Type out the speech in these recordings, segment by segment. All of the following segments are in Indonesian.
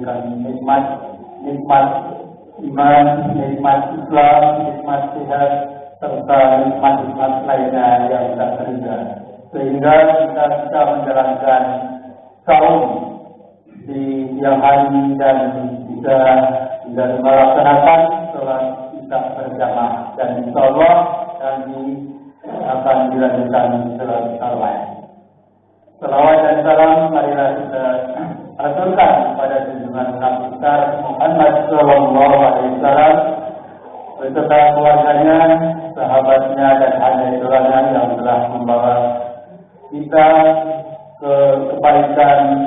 memberikan nikmat iman, nikmat Islam, nikmat sehat, serta nikmat lainnya yang tak terhingga, sehingga kita bisa menjalankan saum di siang hari dan bisa melaksanakan sholat isya berjamaah, dan insyaallah nanti akan dilanjutkan sholat tarawih. Salawat dan salam marilah kita aturkan pada junjungan Nabi besar Muhammad Sallallahu Alaihi Wasallam beserta keluarganya, sahabatnya, dan hadirin yang telah membawa kita ke kebaikan.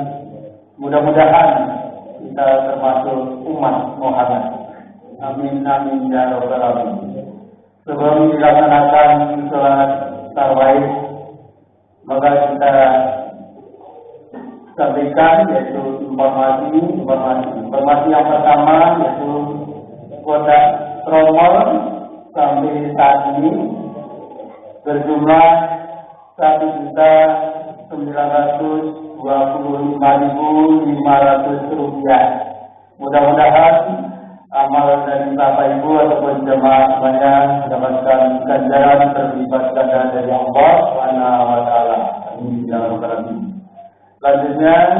Mudah-mudahan kita termasuk umat Muhammad. Amin amin ya rabbal alamin. Sebelum dilaksanakan sholat tarawih, maka kita sampaikan yaitu informasi yang pertama, yaitu kuota promo sampai saat ini berjumlah 1.925.500 rupiah. Mudah-mudahan amal dari Bapak Ibu ataupun jemaah semuanya mendapatkan ganjaran berlipat ganda dari Allah Subhanahu wa taala. Amin ya rabbal alamin. Selanjutnya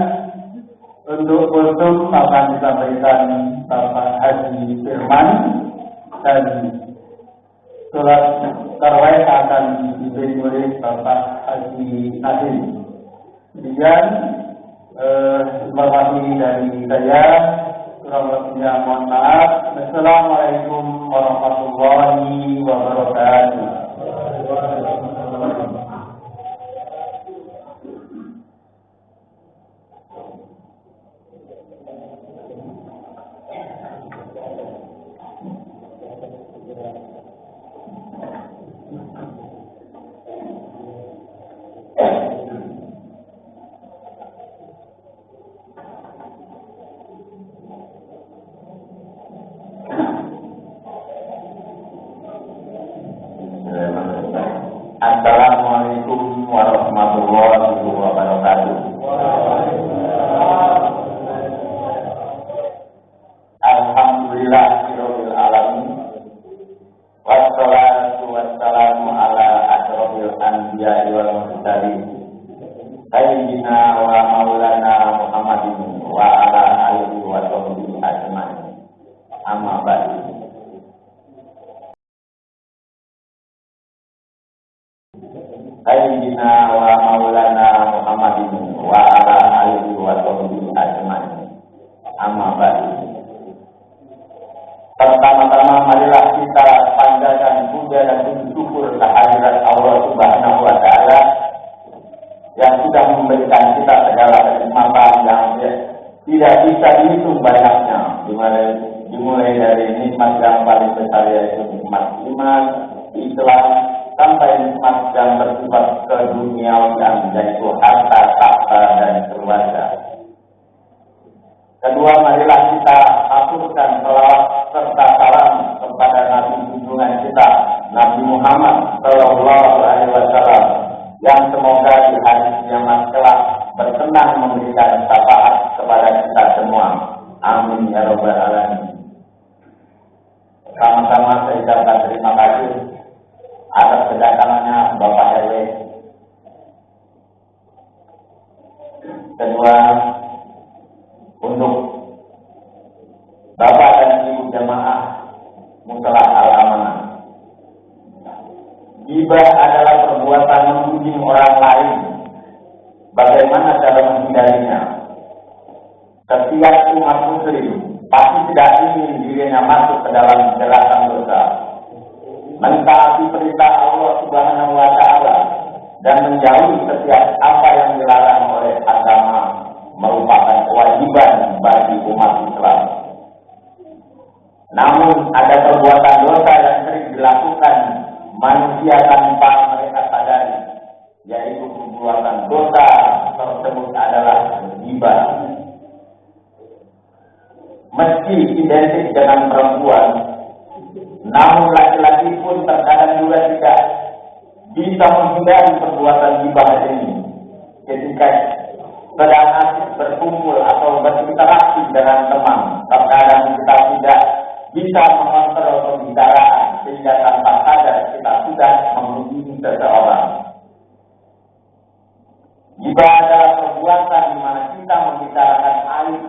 untuk kostum akan disampaikan Bapak Haji Firman, dan sholat tarawih akan dipimpin oleh Bapak Haji Nadim. Kemudian informasi dari saya, kurang lebihnya mohon maaf. Assalamualaikum warahmatullahi wabarakatuh. Assalamualaikum warahmatullahi wabarakatuh. Alhamdulillahirabbil alamin. Wassalatu wassalamu ala asyrofil anbiya'i wal mursalin. Sayyidina wa maulana Muhammadin wa ala alihi wa sahbihi ajmain. Amma ba'du. Sayyidina wa maulana Muhammadin wa ala alihi wa sahbihi ajmain. Amma ba'du. Pertama-tama marilah kita panjatkan puja dan syukur kehadirat Allah Subhanahu wa taala yang sudah memberikan kita segala kenikmatan yang tidak bisa dihitung banyaknya, dimulai dari nikmat yang paling besar yaitu nikmat iman, Islam, sampai nikmat yang bersifat keduniawian yaitu harta, takhta, dan keluarga. Kedua, marilah kita aturkan selawat serta salam kepada Nabi junjungan kita, Nabi Muhammad Sallallahu Alaihi Wasallam, yang semoga di hari kiamat kelak berkenan memberikan syafaat kepada kita semua. Amin ya rabbal alamin. Sama-sama saya ucapkan terima kasih atas kedatangannya Bapak RW. Kedua, untuk Bapak dan Ibu jemaah Musholah Al-Amanah. Ghibah adalah perbuatan mengunjing orang lain. Bagaimana cara menghindarinya? Setiap umat muslim pasti tidak ingin dirinya masuk ke dalam jeratan dosa. Mentaati perintah Allah Subhanahu wa taala dan menjauhi setiap apa yang dilarang oleh agama merupakan kewajiban bagi umat Islam. Namun ada perbuatan dosa yang sering dilakukan manusia tanpa mereka sadari, yaitu perbuatan dosa tersebut adalah ghibah. Meski identik dengan perempuan, namun laki-laki pun terkadang juga tidak bisa menghindari perbuatan ghibah ini ketika sedang asik berkumpul atau berinteraksi dengan teman. Terkadang kita tidak bisa mengontrol pembicaraan sehingga tanpa sadar kita sudah memuji seseorang. Ghibah adalah perbuatan di mana kita membicarakan aib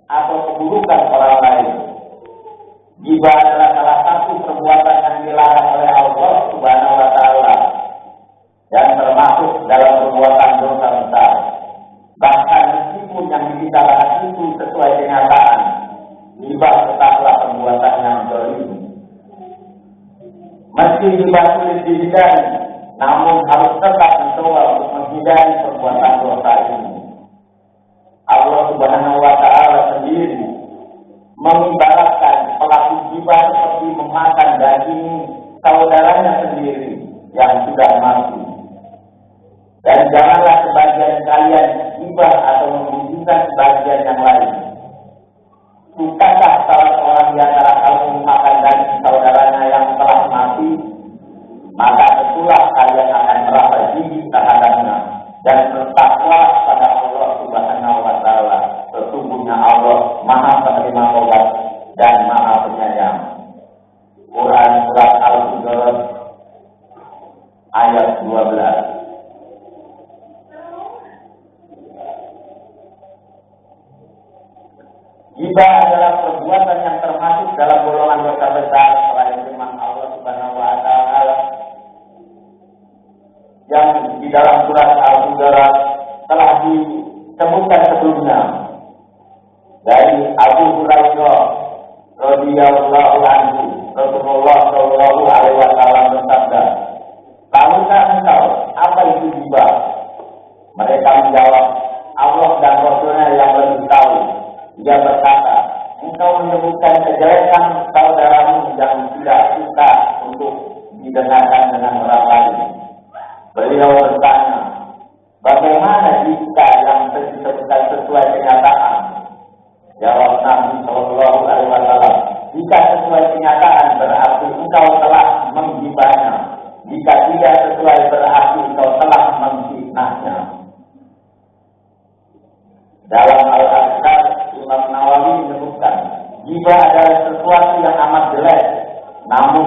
atau keburukan orang lain. Ghibah adalah salah satu perbuatan yang dilarang oleh Allah Subhanahu wa taala dan termasuk dalam perbuatan dosa besar. Bahkan meskipun yang dibicarakan itu sesuai kenyataan, ghibah tetaplah perbuatan yang zalim. Meski ghibah sulit dihindari, namun harus tetap mencoba untuk menghindari perbuatan dosa ini. Allah Subhanahu wa taala sendiri mengibaratkan pelaku ghibah seperti memakan daging saudaranya sendiri yang sudah mati. Dan janganlah sebagian kalian ghibah atau memujikan sebagian yang lain. Sukakah salah seorang di antara kamu memakan daging saudaranya yang telah mati? Maka tentulah kalian akan merasa jijik terhadapnya dan bertakwa pada Allah Subhanahu wa taala. Sesungguhnya Allah Maha Penerima Taubat dan Maha Penyayang. Quran surat Al-Hujurat ayat 12. Ghibah adalah perbuatan yang termasuk dalam golongan dosa besar selain firman Allah Subhanahu wa taala yang di dalam surat Al-Hujurat telah disebutkan sebelumnya dari Abu Hurairah radhiyallahu anhu. Rasulullah sallallahu alaihi wasallam bersabda, "Tahukah engkau apa itu ghibah?" Mereka menjawab, "Allah dan Rasulnya yang lebih tahu." Dia berkata, "Engkau menyebutkan kejelekan saudaramu yang tidak suka untuk didengarkan dengan orang lain." Beliau bertanya, "Bagaimana jika yang disebutkan sesuai kenyataan?" Jawab Nabi Shallallahu Alaihi Wasallam, "Jika sesuai kenyataan berarti engkau telah menggibahnya. Jika tidak sesuai berarti engkau telah memfitnahnya." Dalam Al-Azkar, Imam Nawawi menyebutkan, ghibah adalah sesuatu yang amat jelek, namun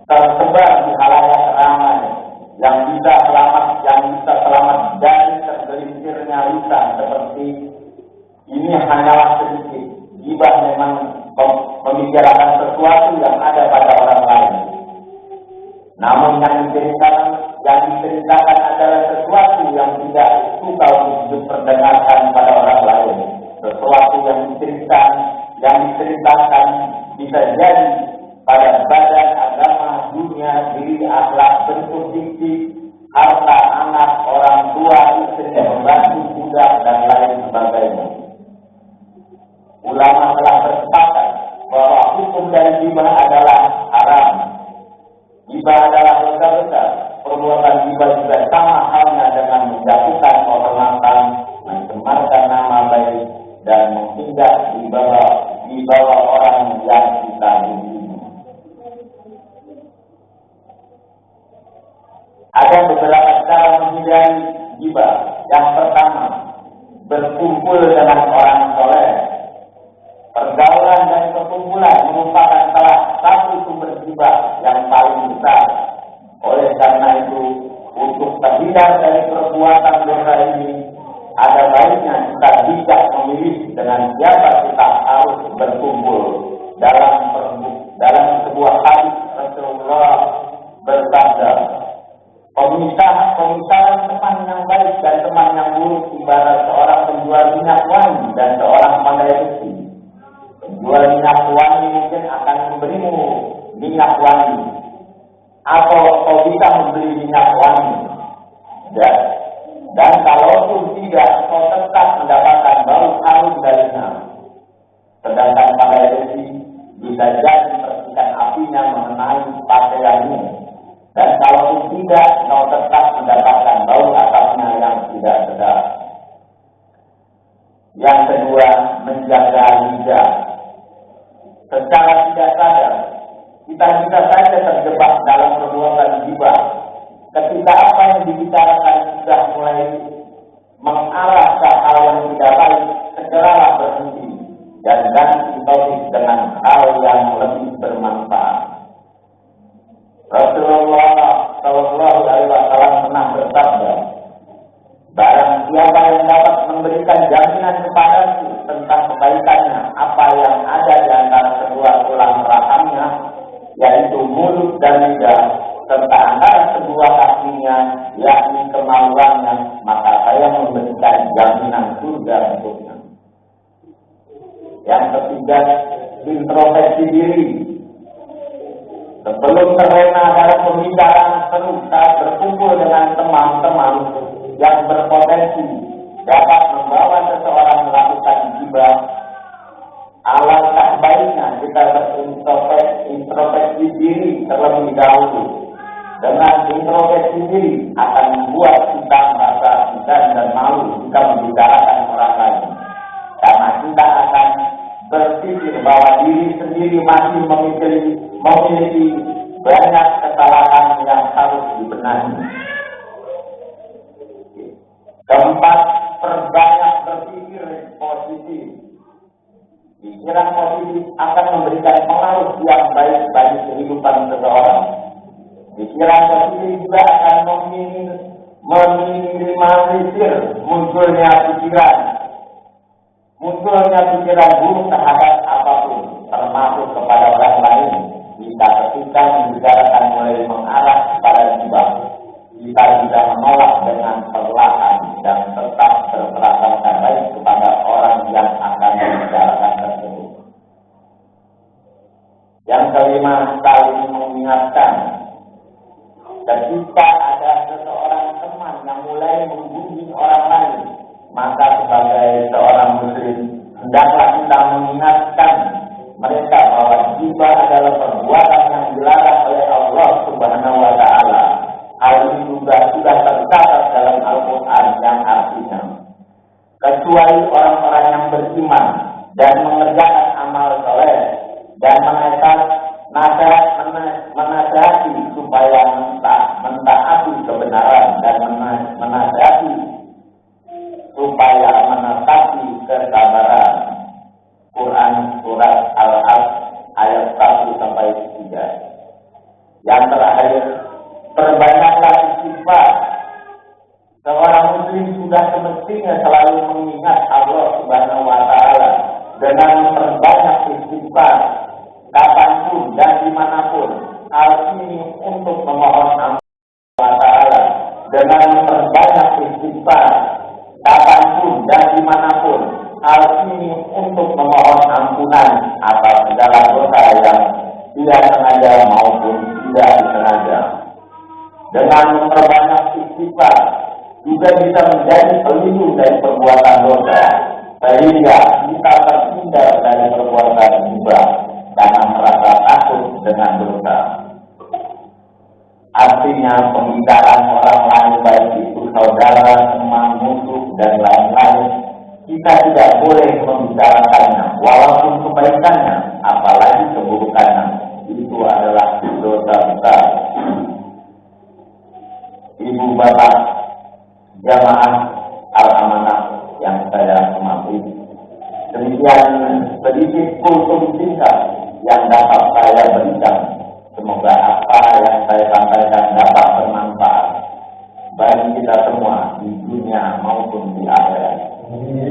tersebar di halayak ramai, yang bisa selamat dari tergelincirnya lisan seperti ini hanyalah sedikit. Ghibah memang membicarakan sesuatu yang ada pada orang lain. Namun yang diceritakan adalah sesuatu yang tidak suka untuk diperdengarkan pada orang lain. Sesuatu yang diceritakan bisa jadi pada badan, agama, dunia, diri, akhlak, bentuk diksi, harta, anak, orang tua, istri, pembantu, budak, dan lain sebagainya. Ulama telah bersepakat bahwa hukum dari ghibah adalah haram. Ghibah adalah dosa besar. Perbuatan ghibah juga sama halnya dengan menjatuhkan kehormatan, mencemarkan nama baik, dan menghindar di bawah orang yang kita benci. Ada beberapa cara menghindari ghibah. Yang pertama, berkumpul dengan orang soleh. Pergaulan dan perkumpulan merupakan salah satu sumber ghibah yang paling besar. Oleh karena itu, untuk terhindar dari perbuatan dosa ini, ada baiknya kita bijak memilih dengan siapa kita harus berkumpul. Dalam sebuah hadis Rasulullah bersabda, pemisahan teman yang baik dan teman yang buruk ibarat seorang penjual minyak wangi dan seorang pandai besi. Penjual minyak wangi mungkin akan memberimu minyak wangi, atau kau bisa membeli minyak wangi. Dan kalaupun tidak, kau tetap mendapatkan bau harum darinya. Sedangkan pandai besi bisa jadi percikan apinya mengenai pakaianmu. Dan kalaupun tidak, kau tetap mendapatkan bau asapnya yang tidak sedap. Yang kedua, menjaga lidah. Secara tidak sadar, kita bisa saja terjebak dalam perbuatan ghibah. Ketika apa yang dibicarakan sudah mulai mengarah ke hal yang tidak baik, segeralah berhenti. jaminan kepadaku tentang kebaikannya apa yang ada di antara kedua tulang rahangnya, yaitu mulut dan lidah, serta antara kedua kakinya, yakni kemaluannya, maka saya memberikan jaminan surga untuknya. Yang ketiga, introspeksi diri. Sebelum terlena dalam pembicaraan seru saat berkumpul dengan teman-teman yang berpotensi dapat membawa seseorang melakukan ghibah, alangkah baiknya kita berintrospeksi diri terlebih dahulu. Dengan introspeksi diri akan membuat kita merasa segan dan malu jika membicarakan orang lain, karena kita akan berpikir bahwa diri sendiri masih memiliki banyak kesalahan yang harus dibenahi. Keempat, perbanyak berpikir positif. Pikiran positif akan memberikan pengaruh yang baik bagi kehidupan seseorang. Pikiran positif juga akan meminimalisir munculnya pikiran buruk terhadap apapun, termasuk kepada orang lain. Jika ketika membicarakan mulai mengarah kepada ghibah, kita bisa menolak dengan perlahan dan tetap berprasangka baik kepada orang yang akan membicarakan tersebut. Yang kelima, saling mengingatkan. Ketika ada seseorang teman yang mulai menggunjing orang lain, maka sebagai seorang muslim hendaklah kita mengingatkan mereka bahwa ghibah adalah perbuatan yang dilarang oleh Allah Subhanahu wa Ta'ala. Hal ini juga sudah tercatat dalam Al-Quran yang artinya, kecuali orang-orang yang beriman dan mengerjakan amal soleh dan menasihati supaya mentaati kebenaran dan menasihati supaya menepati kesabaran. Quran surat Al-Hajj ayat 1-3. Yang terakhir, perbanyaklah istighfar. Seorang muslim sudah semestinya selalu mengingat Allah Subhanahu wa Ta'ala dengan memperbanyak istighfar kapanpun dan dimanapun. Hal ini untuk memohon ampun Allah Ta'ala dengan memperbanyak istighfar kapanpun dan dimanapun. Hal ini untuk memohon ampunan atas segala dosa yang tidak sengaja maupun tidak disengaja. Dengan memperbanyak istighfar juga bisa menjadi pelindung dari perbuatan dosa, sehingga kita terhindar dari perbuatan ghibah karena merasa takut dengan dosa. Artinya pembicaraan orang lain, baik itu saudara, teman, musuh, dan lain-lain, kita tidak boleh membicarakannya, walaupun kebaikannya, apalagi keburukannya. Itu adalah dosa besar. Ibu bapak jamaah Al-Amanah yang saya hormati, demikian sedikit kultum singkat yang dapat saya berikan. Semoga apa yang saya sampaikan dapat bermanfaat bagi kita semua di dunia maupun di akhirat.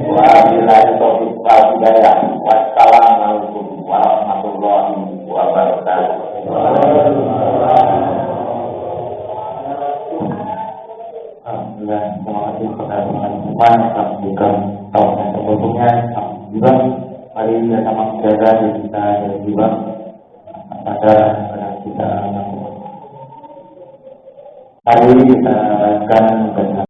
Wabillahi taufiq wal hidayah. Wassalamualaikum warahmatullahi wabarakatuh. Alhamdulillah, terima kasih kepada teman-teman yang telah memberikan tahun yang sebelumnya. Alhamdulillah, mari kita sama menjaga diri kita dari ghibah pada kita lakukan. Mari kita lanjutkan